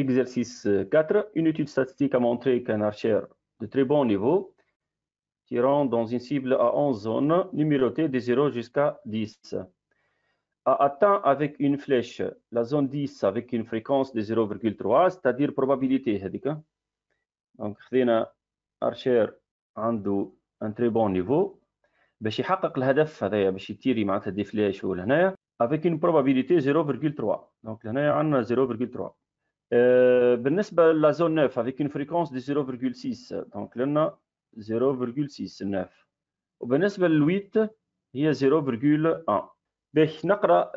Exercice 4. Une étude statistique a montré qu'un archer de très bon niveau, tirant dans une cible à 11 zones, numérotées de 0 jusqu'à 10, a atteint avec une flèche la zone 10 avec une fréquence de 0,3, c'est-à-dire probabilité هذيك. Donc خذينا archer عنده un très bon niveau باش يحقق الهدف هذايا باش يتيري معناتها دي فلاش ولهنايا avec une probabilité 0,3. Donc هنايا عندنا 0,3. بالنسبة لا زون 9 avec une fréquence de 0,6 donc لنا 0,6 9. وبالنسبة لل 8 هي 0,1. باش نقرا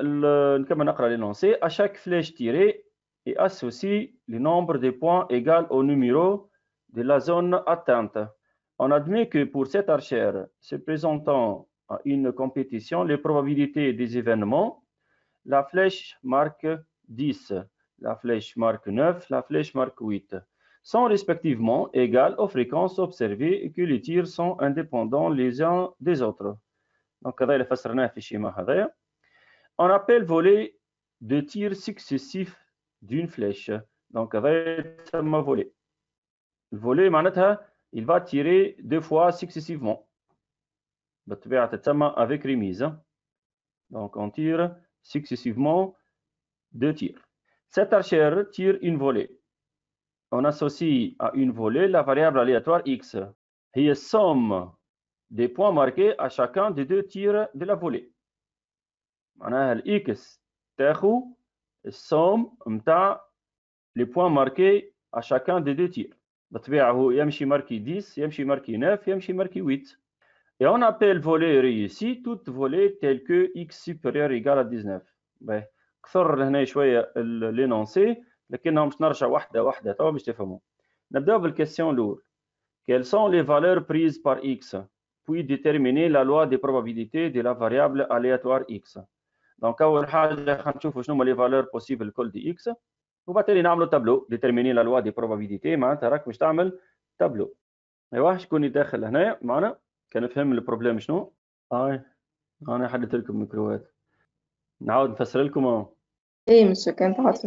نكمل نقرا لينونسي. À chaque flèche tirée est associé le nombre de points égal au numéro de la zone atteinte. On admet que pour cet archer se présentant à une compétition, les probabilités des événements, la flèche marque 10, la flèche marque 9, la flèche marque 8, sont respectivement égales aux fréquences observées et que les tirs sont indépendants les uns des autres. Donc, هذا اللي فسرناه في الشيما هذايا. On appelle voler de tirs successifs d'une flèche. Donc, هذا يسمى voler. Le voler معناتها il va tirer deux fois successivement. بالطبيعة تتسمى avec remise. Donc, on tire successivement deux tirs. Cet archer tire une volée. On associe à une volée la variable aléatoire x. هي somme des points marqués à chacun des deux tirs de la volée. معناها ال x تاخو السوم متاع les points marqués à chacun des deux tirs. بالطبيعة هو يمشي marqué 10 يمشي marqué 9 يمشي marqué 8. Et on appelle volée réussie toute volée telle que x supérieur égal à 19. باهي كثر هنا شوية l'énoncé لكنهم باش نرجع واحدة واحدة توا باش تفهموا. نبداو بالكيستيون الأولى. Quelles sont les valeurs prises par x puis déterminer la loi des probabilités de la variable aléatoire x. Donc أول حاجة خلينا نشوفوا شنو هما les valeurs possibles الكل دي x وبالتالي نعملوا تابلو déterminer la loi des probabilités معناتها راك باش تعمل تابلو. ايوا شكون يدخل هنا معنا كان فهم البروبليم شنو؟ انا حددت لكم الميكروات. نعاود نفسر لكم. ايه مش كان تعرف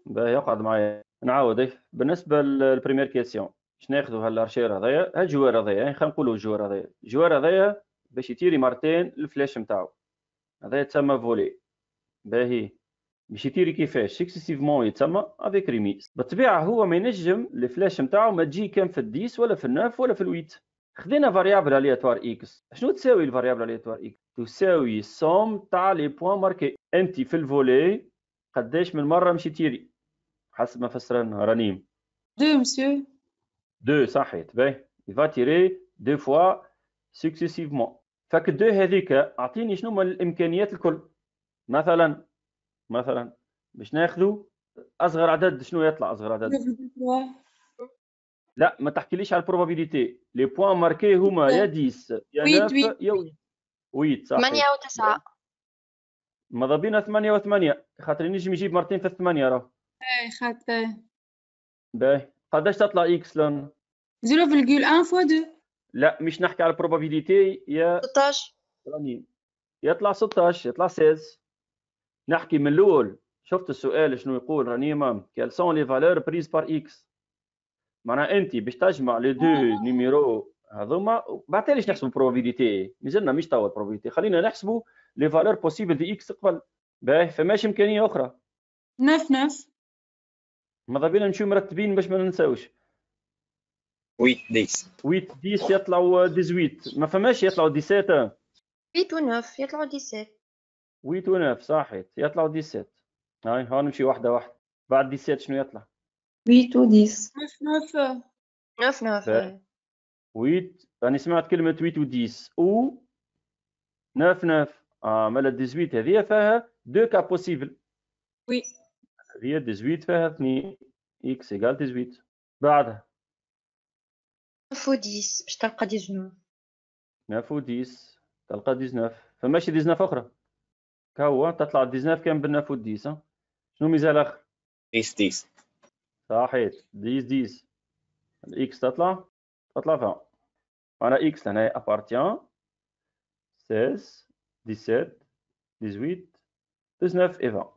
باهي يقعد معايا نعاود. بالنسبه للبريمير كيسيون باش ناخذوا هالارشير هذايا هالجوار هذايا خلينا نقولوا الجوار هذايا الجوار هذايا باش يتيري مرتين الفلاش نتاعو هذا يتسمى فولي. باهي باش يتيري كيفاش سكسيسيفمون يتسمى افيك ريميس. بالطبيعه هو ما ينجم الفلاش نتاعو ما تجي كان في الديس ولا في الناف ولا في الويت. خذينا فاريابل الياتوار اكس. شنو تساوي الفاريابل الياتوار اكس؟ تساوي سوم تاع لي بوين ماركي. انت في الفولي قداش من مره مشي تيري حسب ما فسرنا رنيم؟ 2 مسيو 2 صحيت. باهي يفا تيري 2 فوا سكسيسيفمون. فك 2 هذيك اعطيني شنو هما الامكانيات الكل. مثلا باش ناخذوا اصغر عدد شنو يطلع اصغر عدد؟ لا ما تحكيليش على البروبابيليتي. لي بوين ماركي هما يا 10 يا 9 يا 8 صح 8 و9. ماذا بينا 8 و8 خاطر نجم يجيب مرتين في 8 راه. ايه خاطر باهي قداش تطلع اكس لون؟ 0,1 فوا 2. لا مش نحكي على البروبابيليتي يا 16 رنين. يطلع 16 يطلع 16. نحكي من الاول. شفت السؤال شنو يقول رنيمه؟ كال سون لي فالور بريز بار اكس. معناها انت باش تجمع لي دو نيميرو هذوما بعتليش نحسبوا البروبابيليتي. مازلنا مش توا البروبابيليتي خلينا نحسبوا لي فالور بوسيبل دي اكس قبل. باهي فماش امكانيه اخرى 9 ماذا بينا نمشيو مرتبين باش ما ننساوش. 8 10 يطلعوا 18 ما فماش يطلعوا 17. 8 و 9 يطلعوا 17. 8 و 9 صحيت يطلعوا 17. هاي نمشي واحده واحده. بعد 17 شنو يطلع؟ 8 و 10 9 9 8 راني سمعت كلمه 8 و 10 و 9 مالا 18 هذه فيها دو كا بوسيبل. وي هي 18 فيها 2 اكس ايغال 18. بعدها 9 و 10 باش تلقى 19. 9 و 10 تلقى 19. فماشي 19 اخرى كهو تطلع 19 كان بال 9 و 10. شنو ميزال اخر؟ 10 صحيت 10 الاكس تطلع فهم. انا اكس هنا appartient 16 17 18 19 et 20.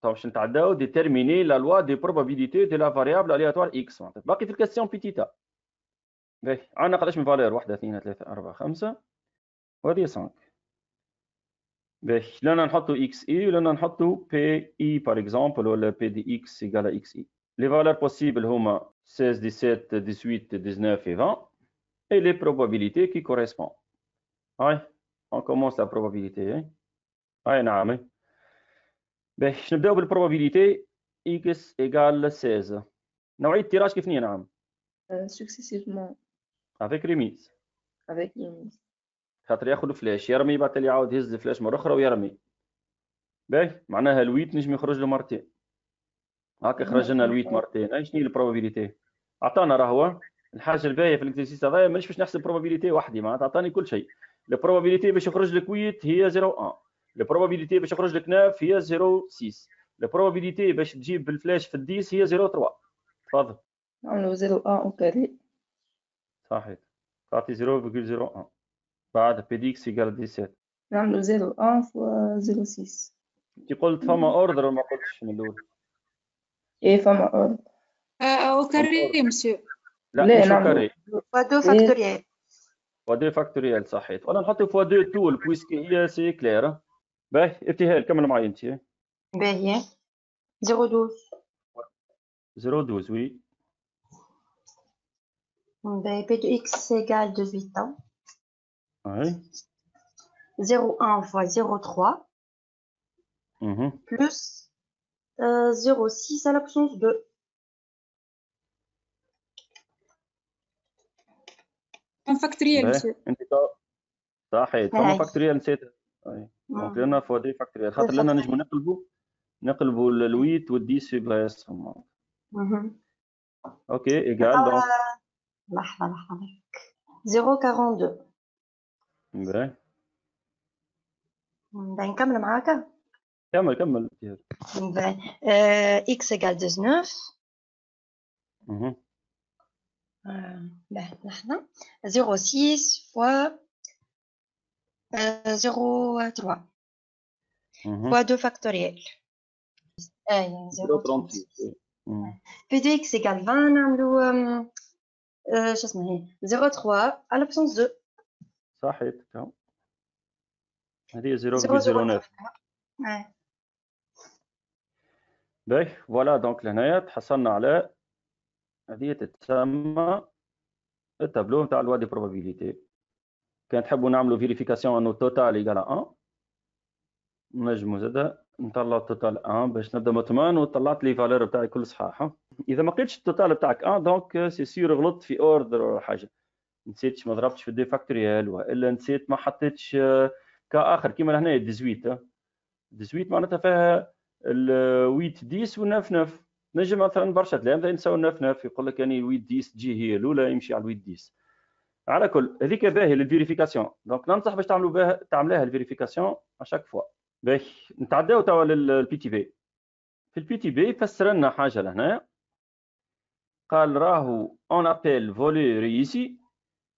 باش نتعداو déterminer la loi des probabilités de la variable aléatoire x. باقي في الكاستيون بي تيتا. باهي عندنا قداش من فالور؟ 1 2 3 4 5 وهذه 5. باهي لنا نحطوا اكس اي ولنا نحطوا بي اي باغ اكزومبل ولا بي دي اكس ايكال اكس اي. لي فالور بوسيبل هما 16 17 18 19 et 20 et les probabilités qui correspondent. هاي on commence la probabilité. هاي نعم. باش نبداو بالبروبابيليتي x égale 16. نوعية التيراج كيف هي؟ نعم successivement avec remise. avec une خاطر ياخذ فلاش يرمي بعد تالي يعاود يهز الفلاش مرة أخرى ويرمي. باهي معناها الويت نجم يخرج له مرتين. هاكا خرج لنا الويت مرتين. أي شنو هي البروبابيليتي؟ عطانا راهو الحاجة الباهية في الاكزرسيس هذايا مانيش باش نحسب بروبابيليتي وحدي، معناتها عطاني كل شيء. البروبابيليتي باش يخرج لك ويت هي 0.1. البروبابيليتي باش يخرج لك 9 هي 0.6. البروبابيليتي باش تجيب بالفلاش في الديس هي 0.3. تفضل. نعملو 0.1 au carré. صحيح. تعطي 0.01. بعد بي دي اكس يقال 17. نعملو 0.1 fois 0.6. انت قلت فما اوردر ولا ما قلتش من الاول؟ ايه فما أورد. au carré monsieur. لا مش كاري. fois 2 factoriel. فوا 2 فاكتوريال صحيح. ولا نحطو فوا 2 طول بويسك هي سي كلير. باهي ابتهال كمل معايا انت. باهي 0,12. 0.12 وي. باهي P de x égale 18 ans. Oui. 0,1 fois 0,3 plus 0,6 à la puissance 2. En factoriel monsieur. انت صحيح فما فاكتوريال نسيت. دونك لنا فوا دي فاكتوريال خاطر لنا نجمو نقلبوا الويت والديس في بلاصتهم. اوكي ايكال دونك لحظة 0,42. باهي نكمل معاك. كمل. x égale 19. لحظة 0,6 fois 0,3 fois 2 factoriel. 0,36. P de x égale 20 نعملو شو اسمه هي 0,3 à la puissance 2. صحيح. هذه 0.09. باهي فوالا دونك لهنايا تحصلنا على هذه تتسمى التابلو نتاع لوا دي بروبابيليتي. كان تحبوا نعملوا فيريفيكاسيون انه توتال ايكال 1 نجموا زادا نطلع التوتال 1 باش نبدا مطمئن وطلعت لي فالور بتاعي كل صحاح. اذا ما لقيتش التوتال بتاعك 1 دونك سي سيور غلطت في اوردر ولا حاجه، نسيتش ما ضربتش في دي فاكتوريال والا نسيت ما حطيتش كاخر كيما لهنا 18 معناتها فيها الويت 10 و 9 نجم مثلا برشا تلامذه ينساو 9 يقول لك يعني الويت 10 تجي هي الاولى يمشي على الويت 10. على كل هذيك باهي للفيريفيكاسيون دونك ننصح باش تعملوها الفيريفيكاسيون اشاك فوا. باهي نتعداو توا للبي تي بي. في البي تي بي فسر لنا حاجه لهنا قال راهو اون ابيل فولي ريسي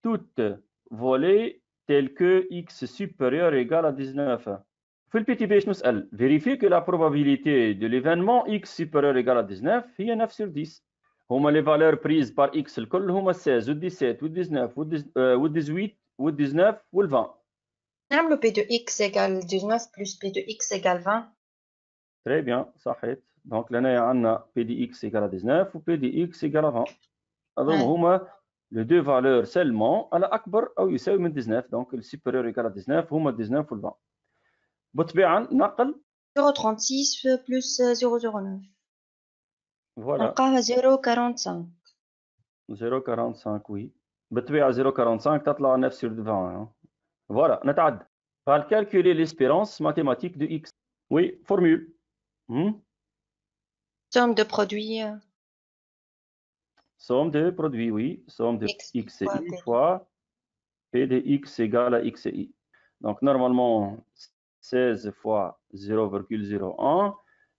توت فولي تيل كو x supérieur égale à 19. في البي تي بي اش نسال vérifier que la probabilité de l'événement x supérieur égale à 19 هي 9 sur 10. هما لي فالور بريز بار x الكل هما 16 و 17 و 19 و 18 و 19 و 20. نعملو P de x égale 19 plus P de x égale 20. Très bien صحيح. دونك لهنايا عندنا P دي x égale à 19 و P دي x égale à 20. هذوما هما les deux valeurs seulement على أكبر أو يساوي من 19 دونك le supérieur égale à 19 هما 19 و 20. بالطبيعة نقل 0,36 plus 0,09. فوالا نلقاها 0,45. 0,45 وي بالطبيعة 0,45 تطلع 9 sur 20. فوالا نتعدى. قال calculer l'espérance mathématique de x. Oui formule. Somme de produits. Somme de produits, oui. Somme de x et y fois P de x égale à x et y. Donc normalement 16 fois 0,01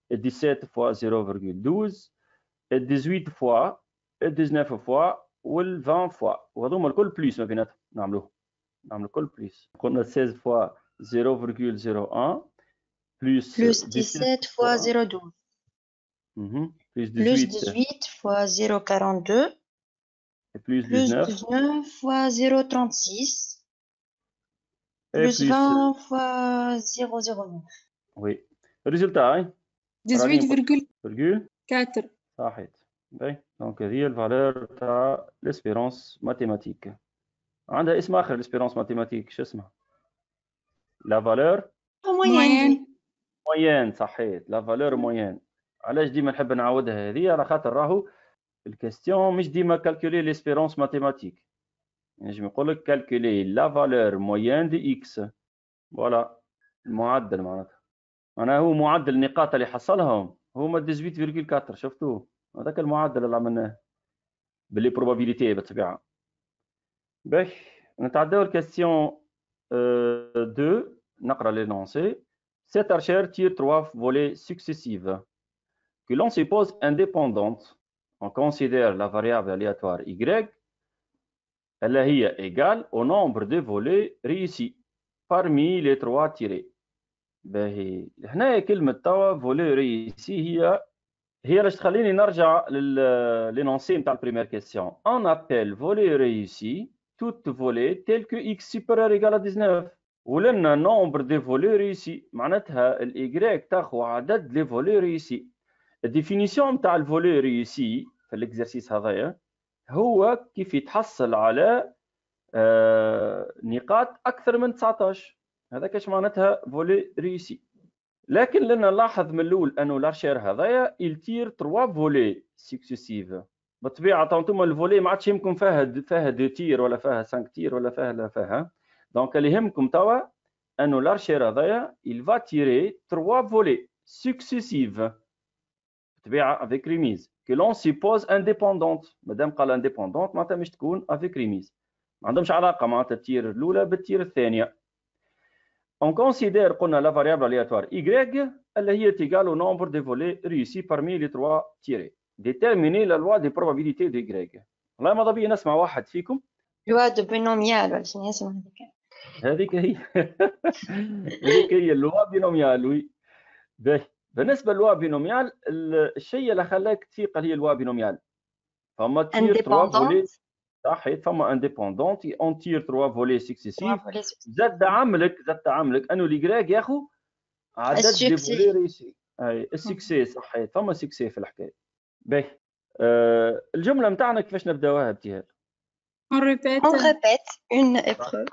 et 17 fois 0,12 et 18 fois et 19 fois و 20 fois وهذوما الكل بليس ما بيناتهم نعملو الكل بليس. قلنا 16 fois 0,01 plus Plus 17 fois 0,12. Plus Plus 18 18 fois 0,42. et plus Plus 19 19 fois 0,36. et Plus plus 20 fois 0,09. oui. Résultat, hein? 18,4. صحيت. Donc هذه الفالور تاع l'espérance mathématique. عندها اسم آخر l'espérance mathématique شو اسمها؟ La valeur Moyenne. moyenne صحيت. La valeur moyenne. علاش ديما نحب نعاودها هذه؟ على خاطر راهو الكاستيون مش ديما كالكولي l'espérance mathématique. نجم يقول لك calculer la valeur moyenne de x. فوالا المعدل معناتها هو معدل النقاط اللي حصلهم هما 18,4 شفتوه هذاك المعدل اللي عملناه باللي probabilité بالطبيعه. باهي نتعداو الكاستيون 2 نقرا l'énoncé. Cette archère tire 3 volées successives que l'on suppose indépendantes. On considère la variable aléatoire y elle est égale au nombre de volées réussis parmi les 3 tirés. باهي هنا كلمة توا فولي ريسي هي باش تخليني نرجع للنونسي نتاع البريمير كيسيون. On appelle volée réussie toute volée telle que x supérieur égal à 19 ولنا nombre de volées réussis معناتها الاي تاخذ عدد لي فولي ريسي. الديفينيسيون نتاع الفولي ريسي في الاكزرسيس هذايا هو كيف يتحصل على نقاط اكثر من 19. هذاك اش معناتها فولي ريسي. لكن لنا نلاحظ من الاول انه لارشير هذايا يلتير 3 فولي سكسيسيف. بالطبيعه انتم الفولي ما عادش يمكن فيها 2 تير ولا فيها 5 تير ولا فيها دونك اللي يهمكم توا انه لارشير هذايا il va tirer 3 volets successifs بالطبيعه avec remise que l'on suppose indépendante. مادام قال indépendante معناتها مش تكون avec remise ما عندهمش علاقه معناتها التير الاولى بالتير الثانيه. On considère قلنا la variable aléatoire y اللي هي égale au nombre de volets réussis parmi les 3 tirés. Déterminer la loi des probabilités de y. والله ماذا بيا نسمع واحد فيكم. لوا دو بينوميال ولا شنو اسمها هذيك هي هذيك هي اللوا بينوميال. وي باهي بالنسبه للوا بينوميال الشيء اللي خلاك تفيق هي اللوا بينوميال. فما تير 3 فولي صحيت فما انديبوندونت اون تير 3 فولي سكسيسيف. زاد عاملك انه لي ياخذ عدد دي فولي ريسي. اي السكسي صحيت فما سكسي في الحكايه. باهي الجمله نتاعنا كيفاش نبداوها ابتهال؟ On répète une épreuve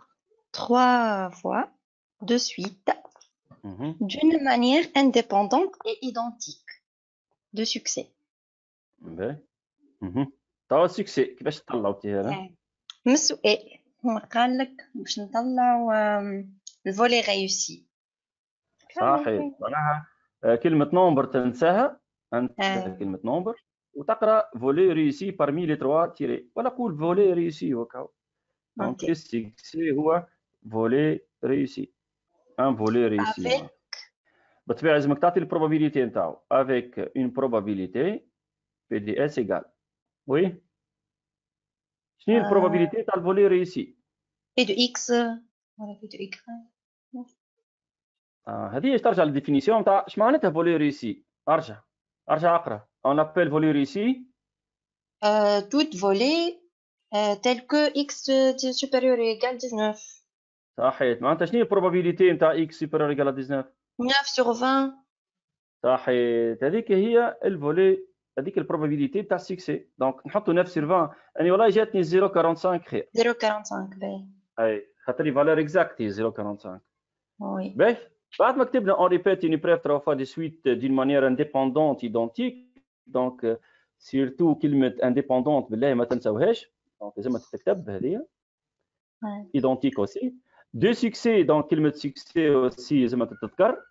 3 fois de suite d'une manière indépendante et identique de succès. باهي توا السكسي كيفاش تطلعوا ابتهال؟ من السؤال هو قال لك باش نطلعوا الفولي ريوسي. صحيح معناها كلمة نومبر تنساها أنت كلمة نومبر وتقرأ فولي ريسي بارمي لي 3 تيري ولا قول فولي ريسي وكاو. دونك السكسي هو فولي ريسي ان فولي ريسي. بالطبيعة لازمك تعطي البروبابيليتي نتاعو افيك اون بروبابيليتي بي دي اس ايغال. وي شنو هي البروبابيليتي تاع الفولي ريسي؟ بي دو اكس ولا بي دو ايكغ. هذه ترجع للديفينيسيون تاع اش معناتها فولي ريسي. ارجع اقرا. اون ابل فولي ريسي توت فولي تيل كو اكس سوبيريور ايغال 19. صحيت معناتها شنو هي البروبابيليتي نتاع اكس سوبيريور ايغال 19؟ 9 sur 20. صحيت هذيك هي الفولي هذيك البروبابيليتي تاع السكسي. دونك نحطوا 9 sur 20 اني والله جاتني 0.45 خير. 0.45 باهي. اي خاطر لي فالور اكزاكت هي 0.45. وي باهي بعد ما كتبنا اون ريبيت اون بريف 3 fois de suite d'une manière indépendante identique. دونك سيرتو كلمه انديبوندونت بالله ما تنساوهاش. دونك لازم تكتب هذه ايدونتيك اوسي. دو سكسي دونك كلمه سكسي اوسي لازم تتذكر.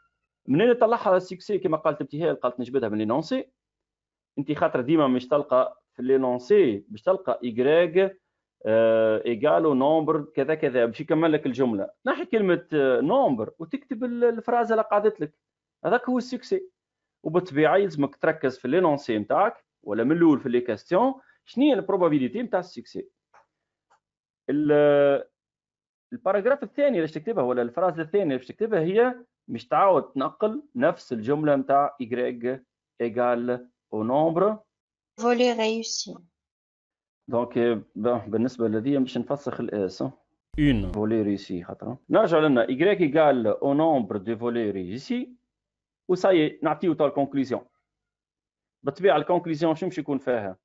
منين نطلعها السكسي كما قالت ابتهال قالت نجبدها من لينونسي. انت خاطر ديما مش تلقى في لينونسي باش تلقى ايغريك ايغالو نومبر كذا كذا باش يكمل لك الجمله. نحي كلمه نومبر وتكتب الفرازه اللي قعدت لك. هذاك هو السكسي. وبالطبيعه يلزمك تركز في لينونسي نتاعك ولا من الاول في لي كاستيون شنو هي البروبابيليتي نتاع السكسي. الباراجراف الثاني اللي تكتبها ولا الفرازه الثانيه اللي تكتبها هي مش تعاود تنقل نفس الجملة متاع y égale au nombre. Volet réussi. دونك بالنسبة لذي باش نفسخ الاس. Une volet réussi خاطر. نرجع لنا y égale au nombre de volets réussis. وصاي نعطيو تاع الكونكلوزيون. بالطبيعة الكونكلوزيون شنو باش يكون فيها؟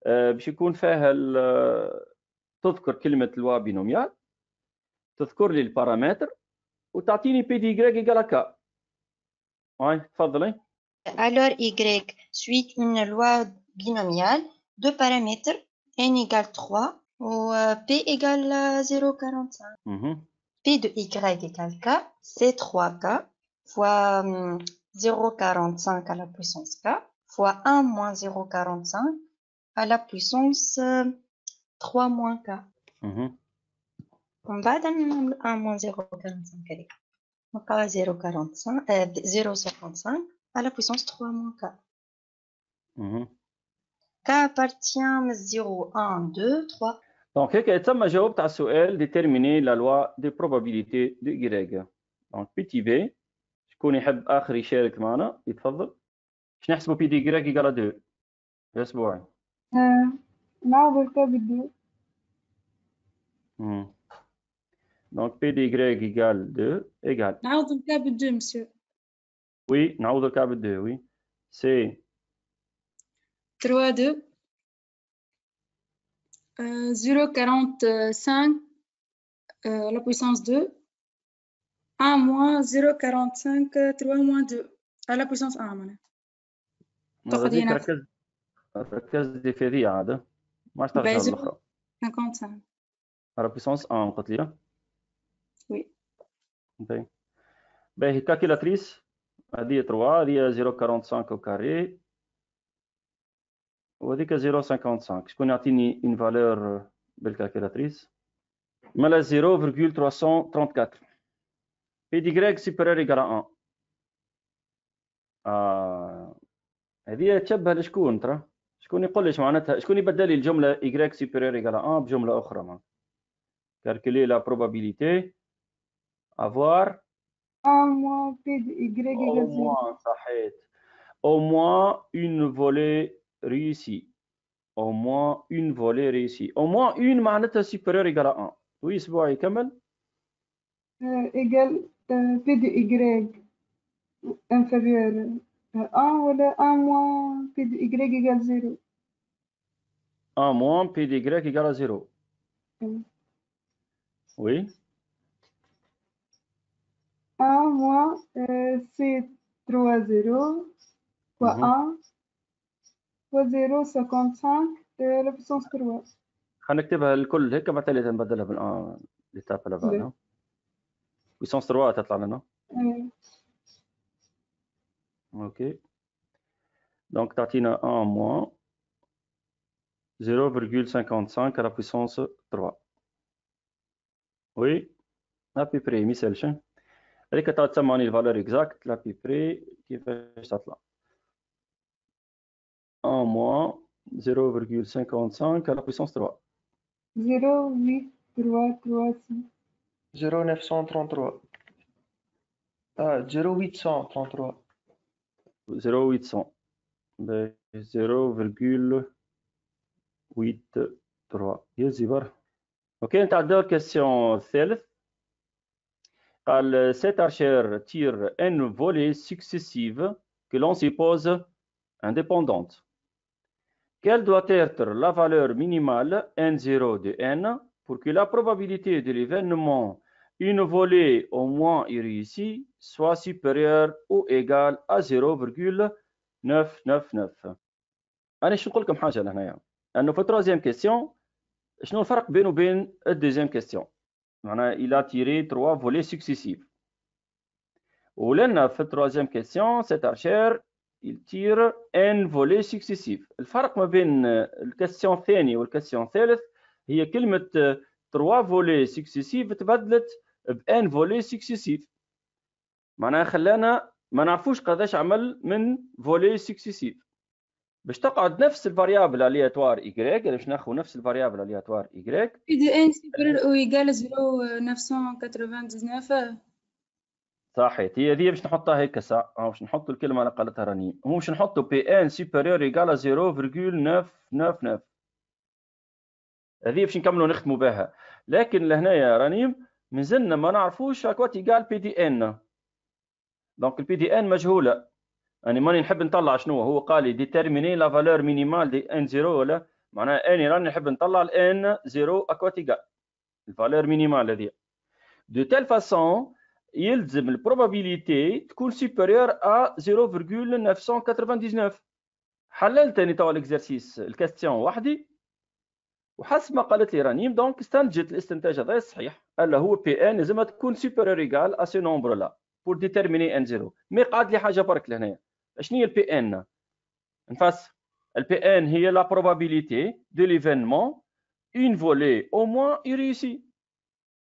باش يكون فيها تذكر كلمة لوا بينوميال، تذكر لي البارامتر وتعطيني بي دي y égale à k. Ouais, تفضلي. Alors y suit une loi binomiale, deux paramètres, n égale 3 ou p égale 0,45. P de y égale k, c'est 3k fois 0,45 à la puissance k fois 1 moins 0,45 à la puissance 3 moins k. On va dans 1 moins 0,45. On va 0,55 à la puissance 3 moins k. K appartient à 0, 1, 2, 3. Donc, هيك تم جاوبت على السؤال déterminer la loi des probabilités de Y. Donc, petit b. شكون يحب آخر يشارك معنا يتفضل. باش نحسبوا بي دي Y égale 2. يا أسبوعي. نعوض الكاب ب2. Donc, P de Y égale 2 égale. نعوض الكاب ب2 monsieur. Oui, نعوض الكاب ب2 oui. C'est 3 2 0,45 la puissance 2 1 moins 0,45 3 moins 2 à la puissance 1 معناها. ركزتي في هذه عادة ما ترجع للأخرى. 55 à la puissance 1 قلت لي. Oui. باهي كالكولاتريس هذه 3 هذه 0,45 au carré وهذيك 0,55. شكون يعطيني une valeur بالكالكولاتريس؟ مالا 0,334. P de Y supérieur égal à 1. هذه تشبه لشكون ترى؟ شكون يقول ليش معناتها؟ شكون يبدل لي الجملة y supérieur égal à 1 بجملة أخرى معنا؟ Calculer la probabilité avoir 1 moins P de Y égale 0. صحيت. Au moins une volée réussie. Au moins une volée réussie. Au moins une معناتها supérieur égal à 1. Oui أسبوعي كمل. Égal P de Y inférieur 1 ولا 1 moins P de Y égale 0. 1 moins P de Y égale à 0. Oui. 1 moins c'est 3 0 fois 1 fois 0,55 la puissance 3. خلينا نكتبها الكل هيك بعد تالي نبدلها بالآن l'étape اللي بعدها. puissance 3 تطلع لنا. OK. Donc تعطينا 1 moins 0,55 à la puissance 3. Oui. à peu près مثال شنو؟ هذيك تسمعني الفالور اكزاكت لا بي بري كيفاش تطلع 1 moins 0,55 à la puissance 3. 0,833 0,933 0,833 0,800 0,83 يا زبر. اوكي نتعداو الكاستيون الثالث. قال cet archère tire n volées successives que l'on suppose indépendantes. Quelle doit être la valeur minimale n0 de n pour que la probabilité de l'événement une volée au moins réussie soit supérieure ou égale à 0,999. أنا شو نقول لكم حاجة لهنايا أنه في التروازيام كيستيون شنو الفرق بينه وبين الدوزيام كيستيون؟ معناها il a tiré 3 volées successives. ولنا في التروازيام كيستيون cet archère il tire n volées successives. الفرق ما بين الكاستيون الثاني والكاستيون الثالث هي كلمة 3 volées successives تبدلت ب n volées successives. معناها خلانا ما نعرفوش قداش عمل من volées successives. باش تقعد نفس الفاريابل الياتوار y باش ناخذ نفس الفاريابل الياتوار y P de n supérieur ou égal à 0,999. صحيت. هي هذه باش نحطها هيك ساعة، باش نحطوا الكلمة اللي قالتها رنيم، هو باش نحطوا بي ان سوبيريور ايكال 0.999. هذه باش نكملوا نختموا بها، لكن لهنايا رنيم مازلنا ما نعرفوش اكوات ايكال بي دي ان. دونك البي دي ان مجهولة، يعني ماني نحب نطلع شنو هو قال لي ديتيرميني لا فالور مينيمال دي ان زيرو، ولا معناها اني راني نحب نطلع الان زيرو اكوات ايكال الفالور مينيمال هذه. دو تيل فاسون يلزم البروبابيليتي تكون سوبيريور ا 0.999. حللت اني توا الاكزرسيس الكاستيون وحدي، وحسب ما قالت لي رنيم دونك استنتجت الاستنتاج هذا الصحيح، الا هو بي ان لازمها تكون سوبيريور ايكال ا سي نومبر لا بور ديتيرميني ان زيرو. مي قعد لي حاجه برك لهنايا، شنو هي البي ان؟ نفسر. البي ان هي لا probabilité de l'événement une volée au moins est réussie.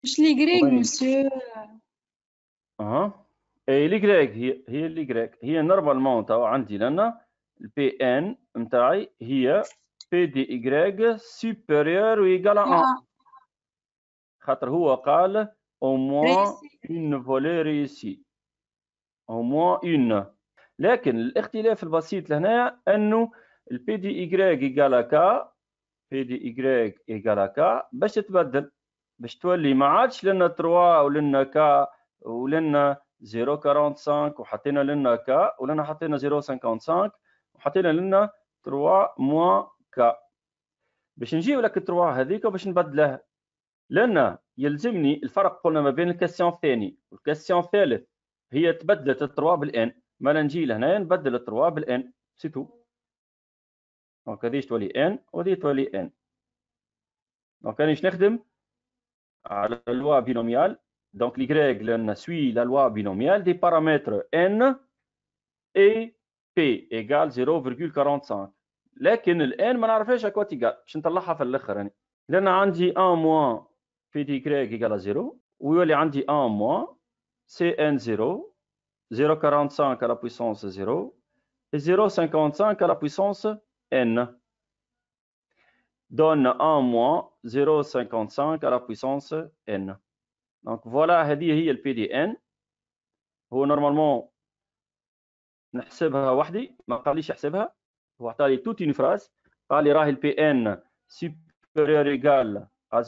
مش لي غريك مسيو. اي لي غريك هي لي غريك هي نورمالمون توا عندي لنا البي ان نتاعي هي بي دي ايغريك سوبيريور ويغال 1، خاطر هو قال au moins une volée réussie، au moins une. لكن الاختلاف البسيط لهنا انه البي دي ايغريك ايغال كا، بي دي ايغريك ايغال كا باش تتبدل، باش تولي ما عادش لنا 3 ولنا كا ولنا 0.45 وحطينا لنا كا ولنا حطينا 0.55 وحطينا لنا 3 موان كا. باش نجيب لك 3 هذيك وباش نبدلها، لان يلزمني الفرق قلنا ما بين الكاستيون الثاني والكاستيون الثالث هي تبدلت 3 بالان، ما نجي لهنا نبدل 3 بالان سي تو. دونك هذه تولي ان وهذه تولي ان. دونك راني باش نخدم على لوا بينوميال. Donc, l'Y suit la loi binomiale des paramètres n et p égale 0.45. لكن ال n ما نعرفهاش اكوا تيجال، باش نطلعها في الاخر يعني. لان عندي 1 موان بي دي كريك ايجال 0، ويولي عندي 1 موان سي ان 0 0.45 à la puissance 0 et 0.55 à la puissance n donne 1 moins 0.55 à la puissance n. Donc voilà هذه هي البي دي ان. هو نورمالمون نحسبها وحدي، ما قاليش احسبها، هو عطالي توت اون فراز قال لي راهي البي ان سوبيريور ايكال ا 0.999،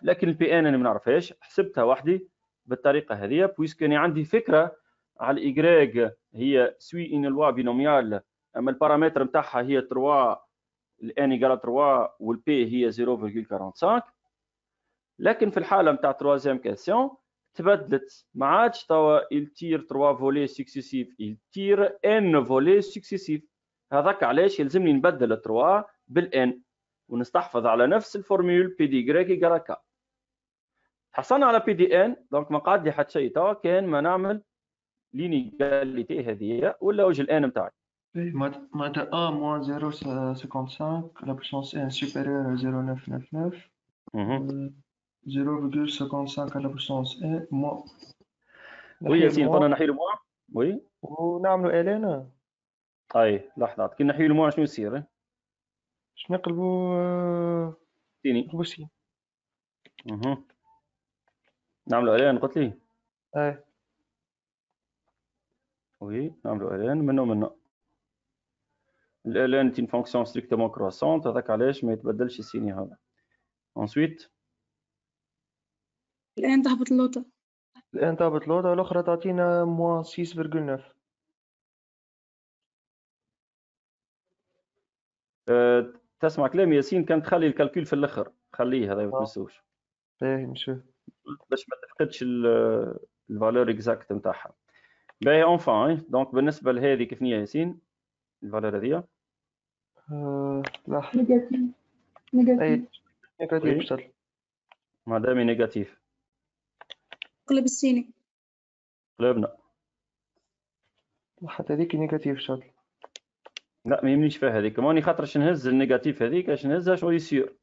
لكن البي ان انا ما نعرفهاش، حسبتها وحدي بالطريقه هذه بويسكوني عندي فكره على الايغريك هي سوي ان لوا بينوميال، اما البارامتر نتاعها هي 3 الان ايكال 3 والبي هي 0.45. لكن في الحاله نتاع تروازيام كاسيون تبدلت، ما عادش توا يلتير 3 فولي سكسيسيف، يلتير ان فولي سكسيسيف. هذاك علاش يلزمني نبدل 3 بالان ونستحفظ على نفس الفورمول بي دي غريك ايكال كا. حصلنا على بي دي ان، دونك ما قعد لي حتى شيء توا كان ما نعمل لينيغاليتي هذه ولا وجه الان نتاعي. معناتها 1 moins 0.55 la puissance n supérieure à 0.999 0.55 à la puissance n moins. وي ياسين قلنا نحيلو موان وي ونعملوا الينا. اي لحظه كي نحيلو موان شنو يصير؟ باش نقلبوا تيني نقلبوا سين. نعملوا الين قلت لي اي وي نعملوا الين منه الان تي فونكسيون ستريكتومون كروسونت، هذاك علاش ما يتبدلش السيني هذا. انسويت الآن تهبط اللوطة. الان تهبط اللوطة والاخرى تعطينا موان 6.9. تسمع كلام ياسين، كان تخلي الكالكول في الاخر، خليه هذا ما تنسوش باهي نشوف باش ما تفقدش الفالور اكزاكت نتاعها. باهي اونفان دونك بالنسبه لهذه كيف هي ياسين الفالور هذه؟ لحظة نيجاتيف نيجاتيف ما دام نيجاتيف قلب السيني قلبنا حتى هذيك نيجاتيف شطل. لا ما يهمنيش فيها هذيك، ماني خاطرش نهز النيجاتيف هذيك باش نهزها شغل يصير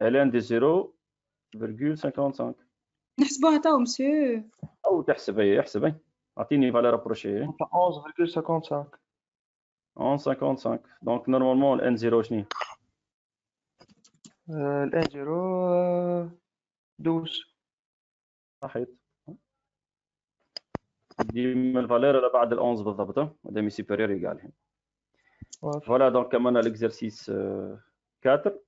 الان دي 0.55. نحسبوها تو مسيو او تحسب هي احسب اعطيني فالور ابروشي 11.55 11.55. دونك نورمالمون الان 0 شنو الان 0 12 صحيت ديما الفالور اللي بعد ال 11 بالضبط مادام سوبيريور ايغال. فوالا دونك كمان l'exercice 4